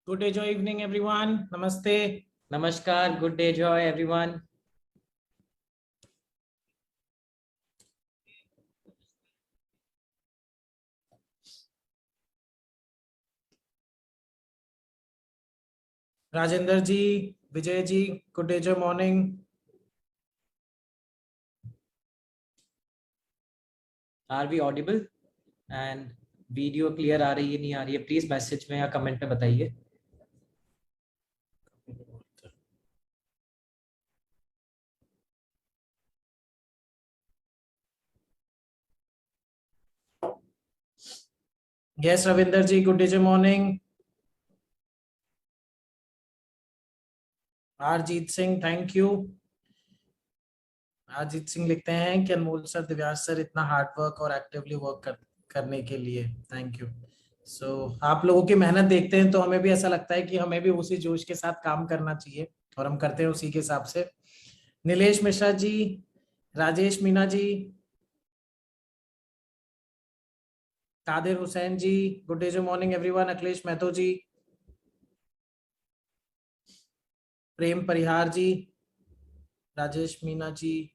Good day, joy evening, everyone. Namaste. नमस्कार, good day joy everyone. Rajendra ji, Vijay ji, good day, joy morning. Are we audible and video clear आ रही है नहीं आ रही है? Please message में या कमेंट में बताइए। Yes, Ravinder ji, good day, joy morning. Arjit Singh, thank you. Ajit Singh लिखते हैं कि अनमोल सर, दिव्यांश सर इतना हार्ड वर्क और एक्टिवली वर्क करने के लिए थैंक यू। सो आप लोगों की मेहनत देखते हैं तो हमें भी ऐसा लगता है कि हमें भी उसी जोश के साथ काम करना चाहिए और हम करते हैं उसी के हिसाब से। Nilesh Mishra ji, Rajesh Meena ji, Kadir Hussain ji, good day, morning everyone. Akhilesh Mahto ji, Prem Parihar ji, Rajesh Meena ji,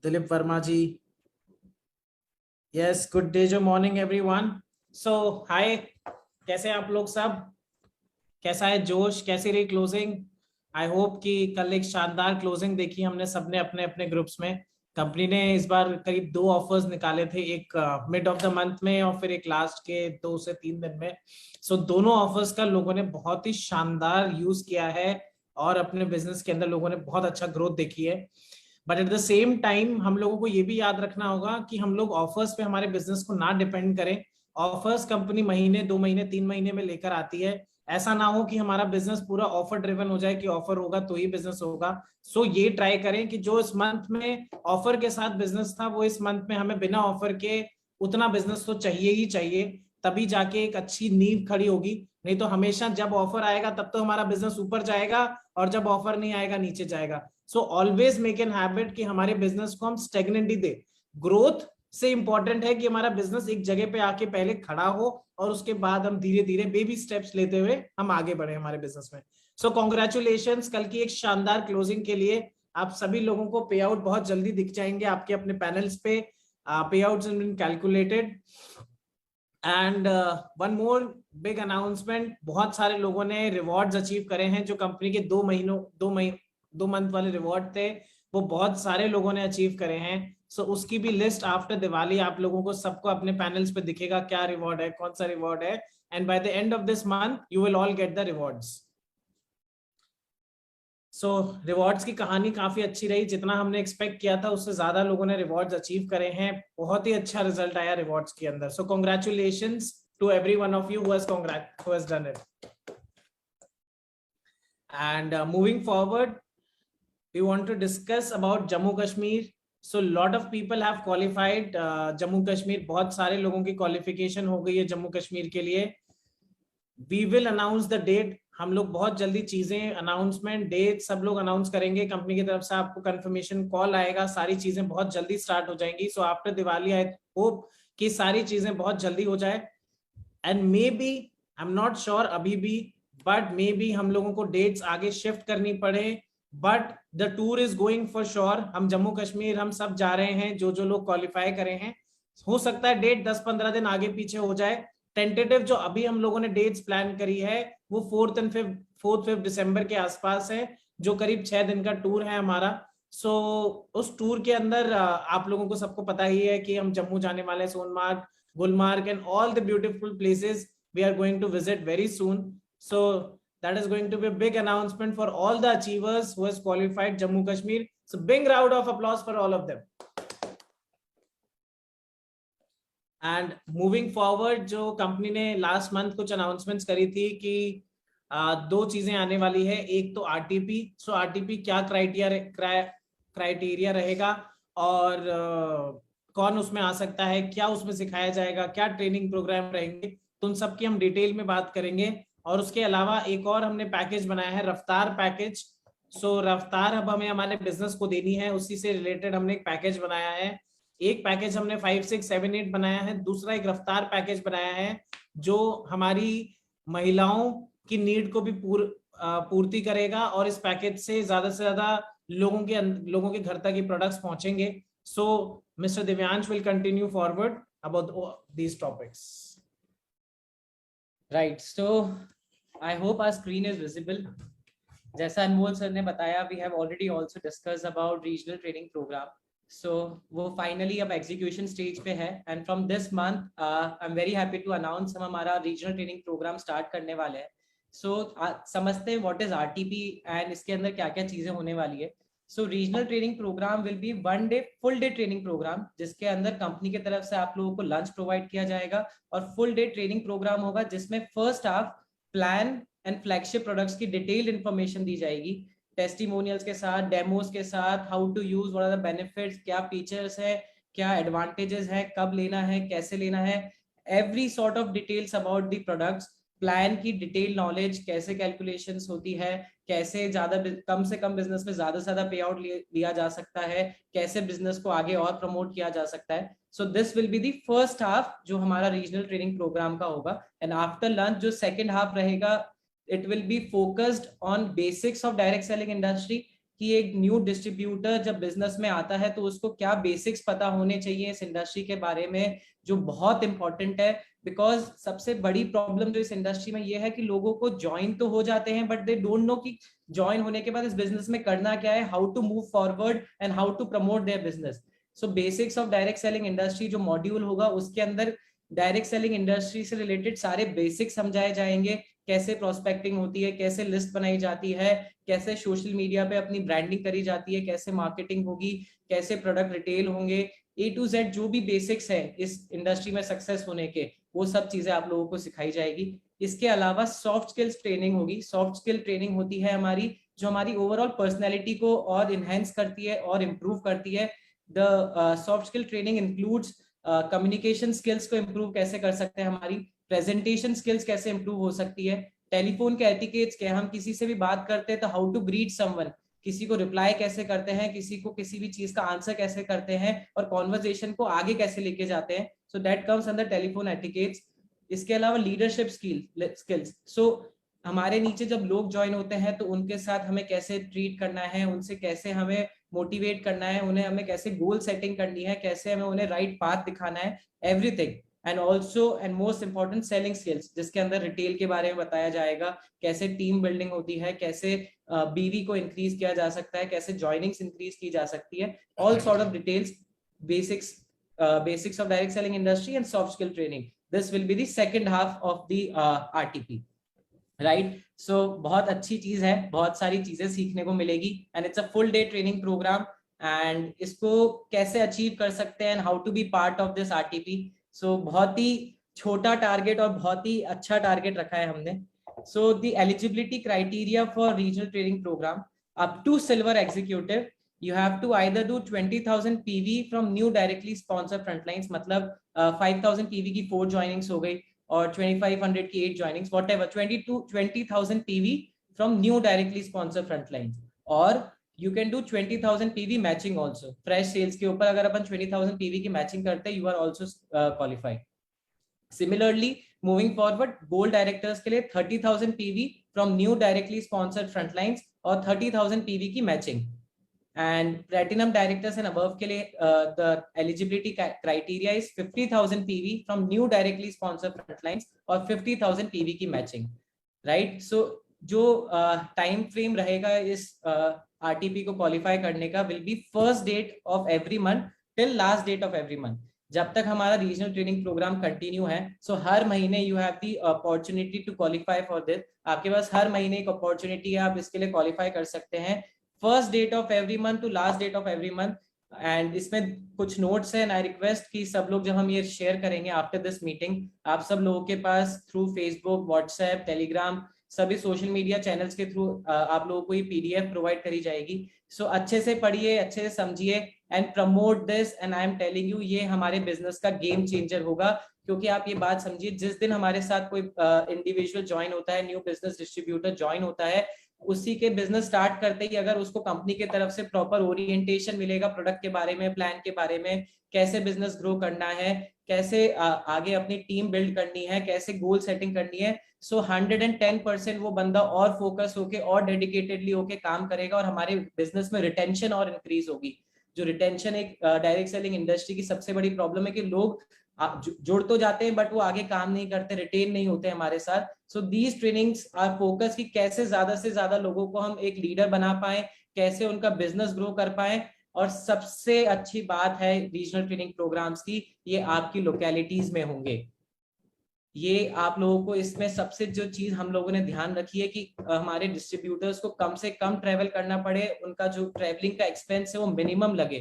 Dilip Verma ji, yes, good day, morning everyone. So hi, कैसे हैं आप लोग सब? कैसा है जोश? कैसी रही क्लोजिंग? आई होप कि कल एक शानदार क्लोजिंग देखी हमने सबने अपने अपने ग्रुप्स में। कंपनी ने इस बार करीब 2 ऑफर्स निकाले थे, एक मिड ऑफ द मंथ में और फिर एक लास्ट के 2 से 3 दिन में। सो दोनों ऑफर्स का लोगों ने बहुत ही शानदार यूज किया है और अपने बिजनेस के अंदर लोगों ने बहुत अच्छा ग्रोथ देखी है। But at the same time हम लोगों को ये भी याद रखना होगा कि हम लोग ऑफर्स पे हमारे बिजनेस को ना डिपेंड करें। ऑफर्स कंपनी महीने, 2 महीने, 3 महीने में लेकर आती है। ऐसा ना हो कि हमारा बिजनेस पूरा ऑफर ड्रिवन हो जाए कि ऑफर होगा तो ही बिजनेस होगा। सो ये ट्राई करें कि जो इस मंथ में ऑफर के साथ बिजनेस था वो इस मंथ में हमें बिना ऑफर के उतना बिजनेस तो चाहिए ही चाहिए, तभी जाके एक अच्छी नींव खड़ी होगी। नहीं तो हमेशा जब ऑफर आएगा तब तो हमारा बिजनेस ऊपर जाएगा और जब ऑफर नहीं आएगा नीचे जाएगा। So always make an habit कि हमारे बिजनेस को हम स्टेगनेंट ही दे। ग्रोथ से इंपॉर्टेंट है कि हमारा बिजनेस एक जगह पे आके पहले खड़ा हो और उसके बाद हम धीरे धीरे बेबी स्टेप्स लेते हुए हम आगे बढ़े हमारे बिजनेस में। सो कॉन्ग्रेचुलेशंस कल की एक शानदार क्लोजिंग के लिए। आप सभी लोगों को पे आउट बहुत जल्दी दिख जाएंगे आपके अपने पैनल्स पे। Payouts have been calculated and one more big announcement, बहुत सारे लोगों ने रिवॉर्ड्स अचीव करे हैं जो कंपनी के 2 मंथ वाले रिवॉर्ड थे, वो बहुत सारे लोगों ने अचीव करे हैं। सो उसकी भी लिस्ट आफ्टर दिवाली आप लोगों को सबको अपने पैनल्स पे दिखेगा क्या रिवॉर्ड है, कौन सा रिवॉर्ड है। And by the end of this month you will all get the rewards. So rewards की कहानी काफी अच्छी रही, जितना हमने एक्सपेक्ट किया था उससे ज्यादा लोगों ने रिवॉर्ड्स अचीव करे हैं। बहुत ही अच्छा रिजल्ट आया रिवॉर्ड्स के अंदर। So congratulations to every one of you who has done it. And moving forward we want to discuss about Jammu Kashmir. So lot of people have qualified Jammu Kashmir, बहुत सारे लोगों की qualification हो गई है जम्मू कश्मीर के लिए। We will announce the date, हम लोग बहुत जल्दी चीजें अनाउंसमेंट डेट सब लोग अनाउंस करेंगे कंपनी की तरफ से, आपको कंफर्मेशन कॉल आएगा, सारी चीजें बहुत जल्दी स्टार्ट हो जाएंगी। So after Diwali I hope कि सारी चीजें बहुत जल्दी हो जाए। And may be, I am not sure अभी भी, बट मे बी हम लोगों को डेट्स आगे शिफ्ट करनी पड़े, but the tour is going for sure. हम जम्मू कश्मीर हम सब जा रहे हैं जो जो लोग क्वालिफाई करे हैं। हो सकता है डेट 10-15 दिन आगे पीछे हो जाए। टेंटेटिव जो अभी हम लोगों ने डेट्स प्लान करी है वो 4th 5th दिसंबर के आसपास है, जो करीब 6 दिन का टूर है हमारा। सो उस टूर के अंदर आप लोगों को सबको पता ही है कि हम जम्मू जाने वाले, Sonamarg, Gulmarg and all the beautiful places we are going to visit very soon. So that is going to be a big announcement for all the achievers who has qualified Jammu Kashmir. So big round of applause for all of them. And moving forward, जो company ने last month कुछ announcements करी थी कि 2 चीजें आने वाली है। एक तो आरटीपी। सो आरटीपी क्या क्राइटेरिया रहेगा और कौन उसमें आ सकता है, क्या उसमें सिखाया जाएगा, क्या ट्रेनिंग प्रोग्राम रहेंगे, तो उन सब की हम डिटेल में बात करेंगे। और उसके अलावा एक और हमने पैकेज बनाया है, रफ्तार पैकेज। सो रफ्तार अब हमें हमारे बिजनेस को देनी है, उसी से रिलेटेड हमने एक पैकेज बनाया है। एक पैकेज हमने 5, 6, 7, 8 बनाया है, दूसरा एक रफ्तार पैकेज बनाया है जो हमारी महिलाओं की नीड को भी पूर्ति करेगा और इस पैकेज से ज्यादा लोगों के घर तक ये प्रोडक्ट्स पहुंचेंगे. So mister Divyansh will continue forward about these topics. Right. So I hope our screen is visible. जैसा अनमोल सर ने बताया, we have already also discussed about regional training program. So वो finally अब execution stage पे है, and from this month I'm very happy to announce हम हमारा regional training program start करने वाले हैं. So समझते हैं what is RTP and इसके अंदर क्या क्या चीजें होने वाली है. So regional training program will be one day full day training program जिसके अंदर कंपनी की तरफ से आप लोगों को लंच प्रोवाइड किया जाएगा और फुल डे ट्रेनिंग प्रोग्राम होगा जिसमें first half plan and flagship products की डिटेल्ड इंफॉर्मेशन दी जाएगी, टेस्टिमोनियल्स के साथ, डेमोस के साथ, how to use, what are the benefits, क्या फीचर्स है, क्या एडवांटेजेस है, कब लेना है, कैसे लेना है, every sort of details about the products, plan की डिटेल नॉलेज, कैसे कैलकुलेशंस होती है, कैसे ज्यादा कम से कम बिजनेस में ज्यादा से ज्यादा पे आउट लिया जा सकता है, कैसे बिजनेस को आगे और प्रमोट किया जा सकता है. So this will be the first half जो हमारा रीजनल ट्रेनिंग प्रोग्राम का होगा. एंड आफ्टर लंच जो सेकंड हाफ रहेगा, it will be focused on basics of direct selling industry कि एक न्यू डिस्ट्रीब्यूटर जब बिजनेस में आता है तो उसको क्या बेसिक्स पता होने चाहिए इस इंडस्ट्री के बारे में, जो बहुत इंपॉर्टेंट है. बिकॉज सबसे बड़ी प्रॉब्लम जो इस इंडस्ट्री में ये है कि लोगों को ज्वाइन तो हो जाते हैं बट दे डोंट नो कि ज्वाइन होने के बाद इस बिजनेस में करना क्या है, how to move forward and how to promote their business. So basics of direct selling industry जो मॉड्यूल होगा उसके अंदर डायरेक्ट सेलिंग इंडस्ट्री से रिलेटेड सारे बेसिक्स समझाए जाएंगे, कैसे प्रोस्पेक्टिंग होती है, कैसे लिस्ट बनाई जाती है, कैसे सोशल मीडिया पे अपनी ब्रांडिंग करी जाती है, कैसे मार्केटिंग होगी, कैसे प्रोडक्ट रिटेल होंगे, A to Z जो भी बेसिक्स है इस इंडस्ट्री में सक्सेस होने के, वो सब चीजें आप लोगों को सिखाई जाएगी. इसके अलावा सॉफ्ट स्किल्स ट्रेनिंग होगी. सॉफ्ट स्किल ट्रेनिंग होती है हमारी जो हमारी ओवरऑल पर्सनैलिटी को और इनहेंस करती है और इम्प्रूव करती है. The soft skill training includes communication skills को इम्प्रूव कैसे कर सकते हैं, हमारी प्रेजेंटेशन स्किल्स कैसे इम्प्रूव हो सकती है, टेलीफोन के एटिकेट्स क्या, हम किसी से भी बात करते हैं तो हाउ टू ग्रीट समवन, किसी को रिप्लाई कैसे करते हैं, किसी को किसी भी चीज का आंसर कैसे करते हैं और कॉन्वर्सेशन को आगे कैसे लेके जाते हैं. So that comes under telephone etiquettes. इसके अलावा लीडरशिप स्किल्स. सो हमारे नीचे जब लोग ज्वाइन होते हैं तो उनके साथ हमें कैसे ट्रीट करना है, उनसे कैसे हमें मोटिवेट करना है, उन्हें हमें कैसे गोल सेटिंग करनी है, कैसे हमें उन्हें राइट पाथ दिखाना है, everything. And also and most important selling skills जिसके अंदर रिटेल के बारे में बताया जाएगा, कैसे टीम बिल्डिंग होती है, कैसे बीवी को इंक्रीज किया जा सकता है, कैसे ज्वाइनिंग्स इंक्रीज की जा सकती है, all sort of details, basics of direct selling industry and soft skill training. This will be the second half of the RTP. Right. So बहुत अच्छी चीज है, बहुत सारी चीजें सीखने को मिलेगी and it's a full day training program. And इसको कैसे अचीव कर सकते हैं, how to be part of this RTP. So बहुत ही छोटा टारगेट और बहुत ही अच्छा टारगेट रखा है हमने. So the eligibility criteria for regional training program up to silver executive, you have to either do 20,000 PV from new directly sponsored frontlines, मतलब 5,000 PV की 4 joinings हो गई और 2,500 की 8 joinings, whatever, 20,000 PV from new directly sponsored frontlines. और you can do 20,000 PV matching also. fresh sales के ऊपर अगर अपन 20,000 PV की matching करते हैं, you are also qualified. Similarly, moving forward, gold directors के लिए 30,000 PV from new directly sponsored frontlines और 30,000 PV की matching. And platinum directors and above के लिए the eligibility criteria is 50,000 PV from new directly sponsored frontlines और 50,000 PV की matching. Right. So जो time frame रहेगा इस RTP को qualify करने का will be first date of every month till last date of every month. जब तक हमारा रीजनल ट्रेनिंग प्रोग्राम कंटिन्यू है. सो हर महीने you have the opportunity to qualify for this. आपके पास हर महीने एक अपॉर्चुनिटी है, आप इसके लिए क्वालिफाई कर सकते हैं. First date of every month to last date of every month. And इसमें कुछ नोट्स हैं. आई रिक्वेस्ट कि सब लोग जब हम ये शेयर करेंगे आफ्टर दिस मीटिंग, आप सब लोगों के pass through Facebook, WhatsApp, Telegram, सभी सोशल मीडिया चैनल्स के थ्रू आप लोगों को ये PDF प्रोवाइड करी जाएगी. सो अच्छे से पढ़िए, अच्छे से समझिए and promote this. And I am telling you, ये हमारे बिजनेस का गेम चेंजर होगा. क्योंकि आप ये बात समझिए, जिस दिन हमारे साथ कोई इंडिविजुअल ज्वाइन होता है, न्यू बिजनेस डिस्ट्रीब्यूटर ज्वाइन होता है, उसी के बिजनेस स्टार्ट करते ही अगर उसको कंपनी की तरफ से प्रॉपर ओरिएंटेशन मिलेगा प्रोडक्ट के बारे में, प्लान के बारे में, कैसे बिजनेस ग्रो करना है, कैसे आगे अपनी टीम बिल्ड करनी है, कैसे गोल सेटिंग करनी है। सो 110% वो बंदा और फोकस होके और डेडिकेटेडली होके काम करेगा और हमारे बिजनेस में रिटेंशन और इंक्रीज होगी। जो रिटेंशन एक डायरेक्ट सेलिंग इंडस्ट्री की सबसे बड़ी प्रॉब्लम है कि लोग जुड़ तो जाते हैं बट वो आगे काम नहीं करते, रिटेन नहीं होते हमारे साथ। So these trainings are focus कि कैसे ज्यादा से ज्यादा लोगों को हम एक लीडर बना पाए, कैसे उनका बिजनेस ग्रो कर पाए। और सबसे अच्छी बात है रीजनल ट्रेनिंग प्रोग्राम्स की, ये आपकी लोकेलिटीज में होंगे। ये आप लोगों को इसमें सबसे जो चीज हम लोगों ने ध्यान रखी है कि हमारे डिस्ट्रीब्यूटर्स को कम से कम ट्रेवल करना पड़े, उनका जो ट्रेवलिंग का एक्सपेंस है वो मिनिमम लगे,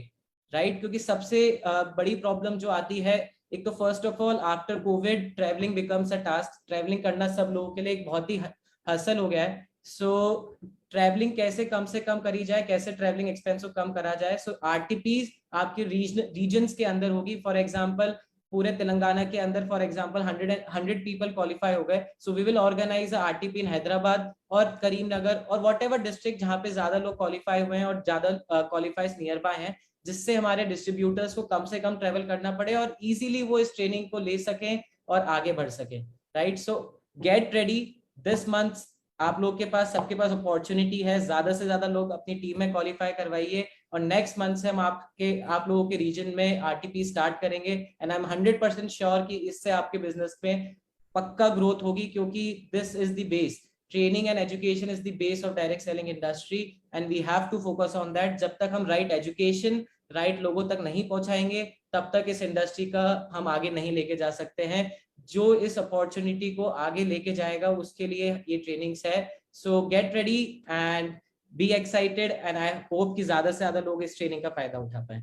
राइट। क्योंकि सबसे बड़ी प्रॉब्लम जो आती है, एक तो first of all after Covid travelling becomes a task. Travelling करना सब लोगों के लिए एक बहुत ही हसल हो गया है। सो ट्रेवलिंग कैसे कम से कम करी जाए, कैसे ट्रेवलिंग एक्सपेंस को कम करा जाए। सो आरटीपी आपके रीजन्स के अंदर होगी। फॉर एग्जाम्पल पूरे तेलंगाना के अंदर फॉर एग्जांपल 100 पीपल क्वालिफाई हो गए। So we will organise RTP in Hyderabad और करीमनगर और वॉट एवर डिस्ट्रिक्ट जहां पे ज्यादा लोग क्वालिफाई हुए हैं और ज्यादा क्वालिफाइज नियर बाय हैं, जिससे हमारे डिस्ट्रीब्यूटर्स को कम से कम ट्रेवल करना पड़े और इजीली वो इस ट्रेनिंग को ले सकें और आगे बढ़ सकें, right. So get ready this month. आप लोग के पास, सबके पास अपॉर्चुनिटी है, ज्यादा से ज्यादा लोग अपनी टीम में क्वालिफाई करवाइए और नेक्स्ट मंथ से हम आप लोगों के रीजन में आरटीपी स्टार्ट करेंगे। एंड आई एम 100% श्योर कि इससे आपके बिजनेस में पक्का ग्रोथ होगी, क्योंकि this is the base. Training and education is the base of direct selling industry and we have to focus on that. जब तक हम राइट एजुकेशन राइट लोगों तक नहीं पहुंचाएंगे, तब तक इस इंडस्ट्री का हम आगे नहीं लेके जा सकते हैं। जो इस अपॉर्चुनिटी को आगे लेके जाएगा उसके लिए ये ट्रेनिंग्स है। सो get ready and be excited and I hope कि ज्यादा से ज्यादा लोग इस ट्रेनिंग का फायदा उठा पाए,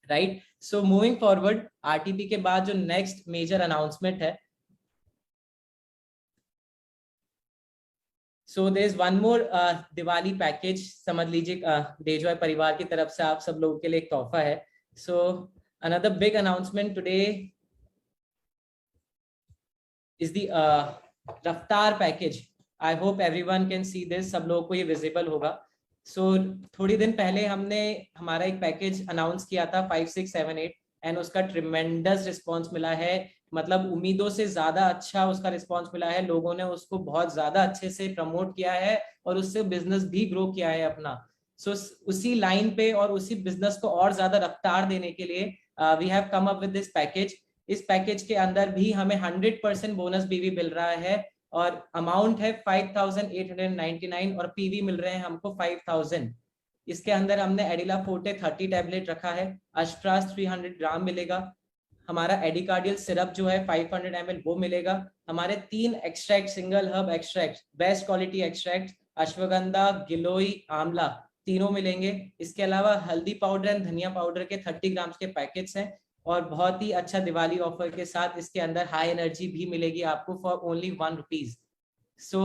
right. So moving forward, RTP के बाद जो नेक्स्ट मेजर अनाउंसमेंट है, so there is one more Diwali package. समझ लीजिए डेजॉय परिवार की तरफ से आप सब लोगों के लिए एक तोहफा है। So another big announcement today is the Raftaar package. I hope everyone can see this, सब लोगों को ये विजिबल होगा। सो थोड़ी दिन पहले हमने हमारा एक पैकेज अनाउंस किया था 5678 एंड उसका ट्रिमेंडस रिस्पांस मिला है। मतलब उम्मीदों से ज्यादा अच्छा उसका रिस्पांस मिला है। लोगों ने उसको बहुत ज्यादा अच्छे से प्रमोट किया है और उससे बिजनेस भी ग्रो किया है अपना। सो उसी लाइन पे और उसी बिजनेस को और ज्यादा रफ्तार देने के लिए we have come up with this package. इस पैकेज के अंदर भी हमें 100% बोनस भी मिल रहा है और अमाउंट है 5899 और पीवी मिल रहे हैं हमको 5000। इसके अंदर हमने एडिला फोर्टे 30 टैबलेट रखा है, अश्ट्रास 300 ग्राम मिलेगा, हमारा एडिकार्डियल सिरप जो है 500 ml वो मिलेगा, हमारे 3 extract single herb extract best quality extract ashwagandha giloy आंवला तीनों मिलेंगे। इसके अलावा हल्दी पाउडर एंड धनिया पाउडर के 30 ग्राम्स के पैकेट्स हैं और बहुत ही अच्छा दिवाली ऑफर के साथ इसके अंदर हाई एनर्जी भी मिलेगी आपको for only ₹1। So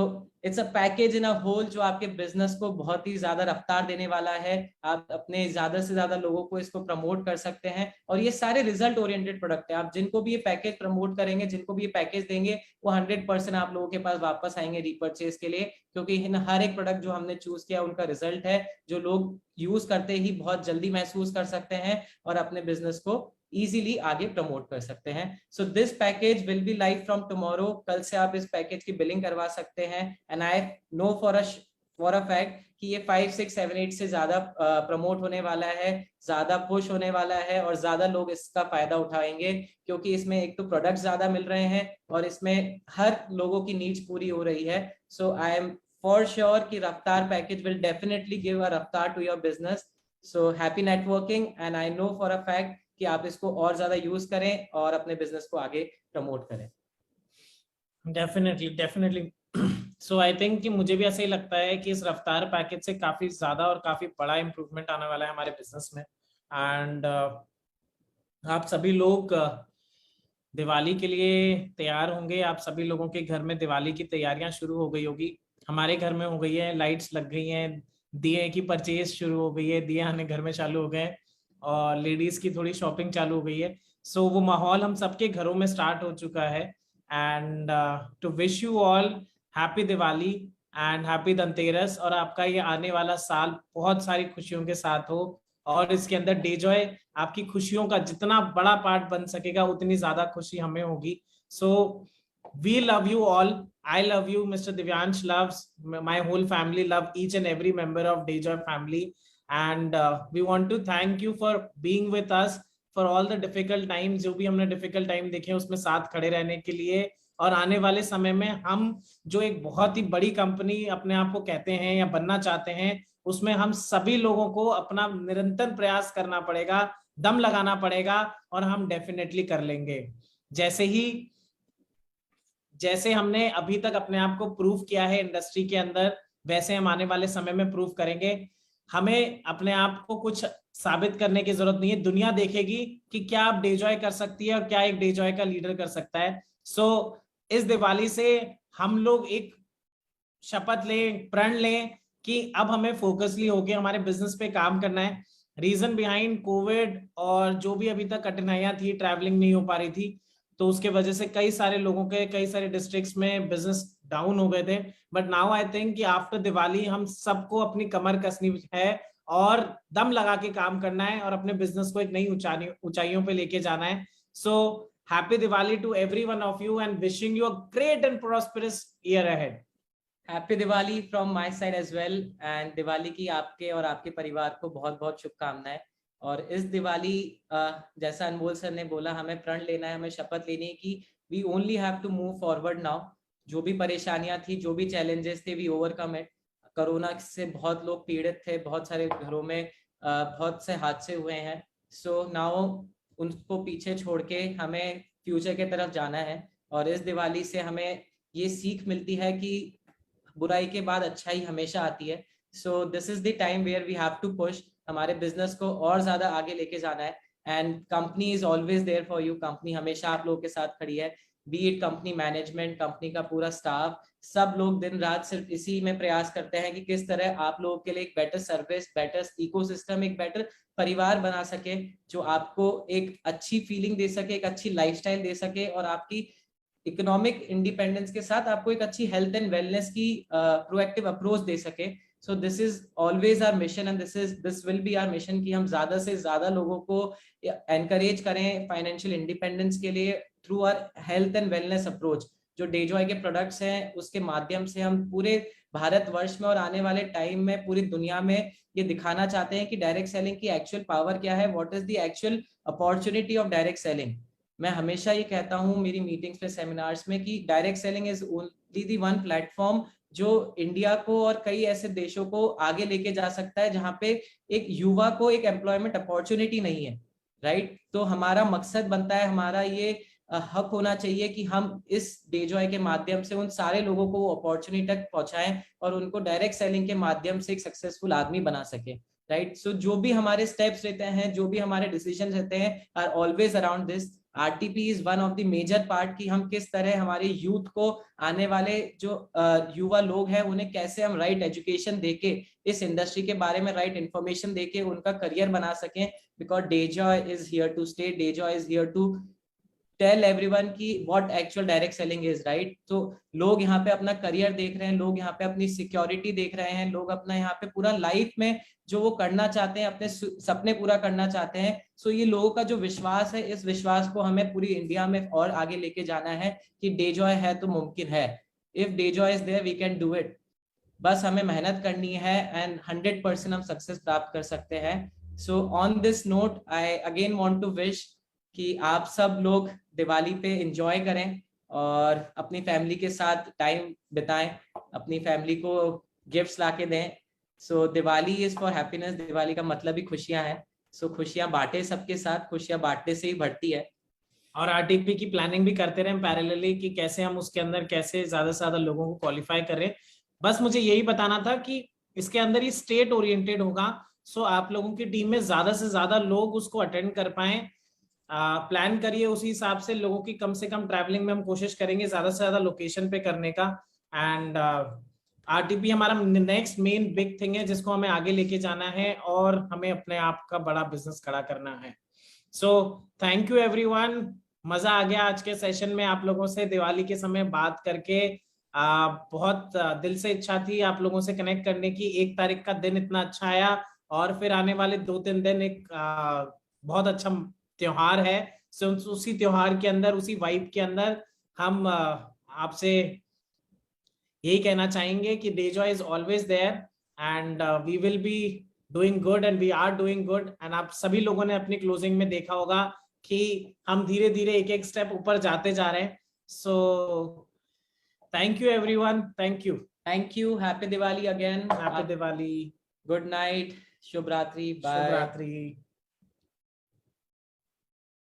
it's a package in a whole जो आपके बिजनेस को बहुत ही ज्यादा रफ्तार देने वाला है। आप अपने ज्यादा से ज्यादा लोगों को इसको प्रमोट कर सकते हैं और ये सारे रिजल्ट ओरिएंटेड प्रोडक्ट है। आप जिनको भी ये पैकेज प्रमोट करेंगे, जिनको भी ये पैकेज देंगे, वो 100% आप लोगों के पास वापस आएंगे रीपर्चेज के लिए, क्योंकि इन हर एक प्रोडक्ट जो हमने चूज किया उनका रिजल्ट है जो लोग यूज करते ही बहुत जल्दी महसूस कर सकते हैं और अपने बिजनेस को इजीली आगे प्रमोट कर सकते हैं। So this package will be live from tomorrow. कल से आप इस पैकेज की बिलिंग करवा सकते हैं and I know for a fact कि ये 5678 से ज्यादा प्रमोट होने वाला है, ज्यादा पुश होने वाला है और ज्यादा लोग इसका फायदा उठाएंगे, क्योंकि इसमें एक तो प्रोडक्ट ज्यादा मिल रहे हैं और इसमें हर लोगों की नीड्स पूरी हो रही है। So I am for sure कि Raftaar package will definitely give a raftaar to your business. So happy networking and I know for a fact कि आप इसको और ज्यादा यूज करें और अपने बिजनेस को आगे प्रमोट करें। डेफिनेटली सो आई थिंक कि मुझे भी ऐसा ही लगता है कि इस रफ्तार पैकेज से काफी ज्यादा और काफी बड़ा इंप्रूवमेंट आने वाला है हमारे बिजनेस में। एंड आप सभी लोग दिवाली के लिए तैयार होंगे। आप सभी लोगों के घर में दिवाली की तैयारियां शुरू हो गई होगी। हमारे घर में हो गई है, लाइट्स लग गई हैं, दिए की परचेज शुरू हो गई है, दिए आने घर में चालू हो गए और लेडीज की थोड़ी शॉपिंग चालू हो गई है। सो वो माहौल हम सबके घरों में स्टार्ट हो चुका है। And to wish you all happy Diwali and happy Dhanteras, और आपका ये आने वाला साल बहुत सारी खुशियों के साथ हो, और इसके अंदर डेजॉय आपकी खुशियों का जितना बड़ा पार्ट बन सकेगा उतनी ज्यादा खुशी हमें होगी. सो we love you all. I love you. Mr. Divyansh loves, my whole family love each and every member of Dayjoy family. And we want to thank you for being with us for all the difficult times. जो भी हमने difficult time देखे उसमें साथ खड़े रहने के लिए. और आने वाले समय में हम जो एक बहुत ही बड़ी कंपनी अपने आप को कहते हैं या बनना चाहते हैं, उसमें हम सभी लोगों को अपना निरंतर प्रयास करना पड़ेगा, दम लगाना पड़ेगा, और हम डेफिनेटली कर लेंगे. जैसे हमने अभी तक अपने आप को प्रूव किया है इंडस्ट्री के अंदर, वैसे हम आने वाले समय में प्रूव करेंगे. हमें अपने आप को कुछ साबित करने की जरूरत नहीं है. दुनिया देखेगी कि क्या आप डेजॉय कर सकती है और क्या एक डेजॉय का लीडर कर सकता है. सो इस दिवाली से हम लोग एक शपथ लें, प्रण लें कि अब हमें फोकसली होकर हमारे बिजनेस पे काम करना है. रीजन बिहाइंड कोविड और जो भी अभी तक कठिनाइयां थी, ट्रैवलिंग नहीं हो पा रही थी, तो उसके वजह से कई सारे लोगों के कई सारे डिस्ट्रिक्ट्स में बिजनेस डाउन हो गए थे. बट नाउ आई थिंक कि आफ्टर दिवाली हम सबको अपनी कमर कसनी है और दम लगा के काम करना है और अपने बिजनेस को एक नई ऊंचाइयों पे लेके जाना है. So happy Diwali to every one of you and wishing you a great and prosperous year ahead. Happy Diwali from my side as well. And Diwali की आपके और आपके परिवार को बहुत बहुत शुभकामनाएं. और इस दिवाली जैसा अनमोल सर ने बोला, हमें प्रण लेना है, हमें शपथ लेनी है कि we only have to move forward now. जो भी परेशानियां थी, जो भी चैलेंजेस थे, वी ओवरकम इट. कोरोना से बहुत लोग पीड़ित थे, बहुत सारे घरों में बहुत से हादसे हुए हैं. सो नाउ उनको पीछे छोड़ के हमें फ्यूचर की तरफ जाना है. और इस दिवाली से हमें ये सीख मिलती है कि बुराई के बाद अच्छाई हमेशा आती है. So this is the time where we have to push. हमारे बिजनेस को और ज्यादा आगे लेके जाना है. And company is always there for you. Company हमेशा आप लोगों के साथ खड़ी है. Be it company management, company का पूरा स्टाफ, सब लोग दिन रात सिर्फ इसी में प्रयास करते हैं कि किस तरह आप लोगों के लिए एक बेटर सर्विस, बेटर इकोसिस्टम, एक बेटर परिवार बना सके, जो आपको एक अच्छी फीलिंग दे सके, एक अच्छी लाइफस्टाइल दे सके, और आपकी इकोनॉमिक इंडिपेंडेंस के साथ आपको एक अच्छी हेल्थ एंड वेलनेस की प्रोएक्टिव अप्रोच दे सके. So this is always our mission and this will be our mission कि हम ज्यादा से ज्यादा लोगों को एनकरेज करें फाइनेंशियल इंडिपेंडेंस के लिए through our health and wellness approach. जो डेजॉय के प्रोडक्ट्स हैं उसके माध्यम से हम पूरे भारतवर्ष में और आने वाले टाइम में पूरी दुनिया में ये दिखाना चाहते हैं कि डायरेक्ट सेलिंग की एक्चुअल पावर क्या है, what is the actual opportunity of direct selling. मैं हमेशा ये कहता हूँ मेरी मीटिंग्स में, सेमिनार्स में, कि direct selling is only the one platform जो इंडिया को और कई ऐसे देशों को आगे लेके जा सकता है जहां पे एक युवा को एक एम्प्लॉयमेंट अपॉर्चुनिटी नहीं है. राइट. तो हमारा मकसद बनता है, हमारा ये हक होना चाहिए कि हम इस डेजॉय के माध्यम से उन सारे लोगों को वो अपॉर्चुनिटी तक पहुंचाएं और उनको डायरेक्ट सेलिंग के माध्यम से एक सक्सेसफुल आदमी बना सके. राइट. सो जो भी हमारे स्टेप्स रहते हैं, जो भी हमारे डिसीजन रहते हैं, are always around this. RTP is one of the major part कि हम किस तरह हमारे यूथ को, आने वाले जो युवा लोग हैं, उन्हें कैसे हम राइट एजुकेशन देके, इस इंडस्ट्री के बारे में राइट इंफॉर्मेशन देके उनका करियर बना सकें. Because Dejoy is here to stay. Dejoy is here to tell everyone की what actual direct selling is. Right. तो लोग यहाँ पे अपना करियर देख रहे हैं, लोग यहाँ पे अपनी सिक्योरिटी देख रहे हैं, लोग अपना यहाँ पे पूरा लाइफ में जो वो करना चाहते हैं, अपने सपने पूरा करना चाहते हैं. सो ये लोगों का जो विश्वास है, इस विश्वास को हमें पूरी इंडिया में और आगे लेके जाना है कि डेजॉय है तो मुमकिन है. If Dejoy is there we can do it. बस हमें मेहनत करनी है एंड 100% हम सक्सेस प्राप्त कर सकते हैं. So on this note I again want to wish कि आप सब लोग दिवाली पे एंजॉय करें और अपनी फैमिली के साथ टाइम बिताएं, अपनी फैमिली को गिफ्ट्स लाके दें. So Diwali is for happiness. Diwali का मतलब ही खुशियां हैं. सो खुशियां बांटे सबके साथ. खुशियां बांटने से ही बढ़ती है. और आरटीपी की प्लानिंग भी करते रहें पैरेलली कि कैसे हम उसके अंदर कैसे ज्यादा से ज्यादा लोगों को क्वालिफाई करें. बस मुझे यही बताना था कि इसके अंदर ही स्टेट ओरिएंटेड होगा. सो आप लोगों की टीम में ज्यादा से ज्यादा लोग उसको अटेंड कर पाए. प्लान करिए उसी हिसाब से. लोगों की कम से कम ट्रैवलिंग में हम कोशिश करेंगे ज्यादा से ज्यादा लोकेशन पे करने का. एंड आरटीपी हमारा नेक्स्ट मेन बिग थिंग है जिसको हमें आगे लेके जाना है और हमें अपने आप का बड़ा बिजनेस खड़ा करना है. So thank you everyone. मजा आ गया आज के सेशन में आप लोगों से दिवाली के समय बात करके. बहुत दिल से इच्छा थी आप लोगों से कनेक्ट करने की. 1 तारीख का दिन इतना अच्छा आया और फिर आने वाले 2-3 दिन एक बहुत अच्छा त्योहार है। सो उसी त्योहार के अंदर, उसी वाइब के अंदर हम आपसे यही कहना चाहेंगे कि DeJoy is always there and we will be doing good and we are doing good. And आप सभी लोगों ने अपनी क्लोजिंग में देखा होगा कि हम धीरे धीरे एक एक स्टेप ऊपर जाते जा रहे हैं। So thank you everyone, thank you. Thank you. Happy Diwali again. Happy Diwali, Good night. Shubh Ratri. Bye. शुभ रात्रि।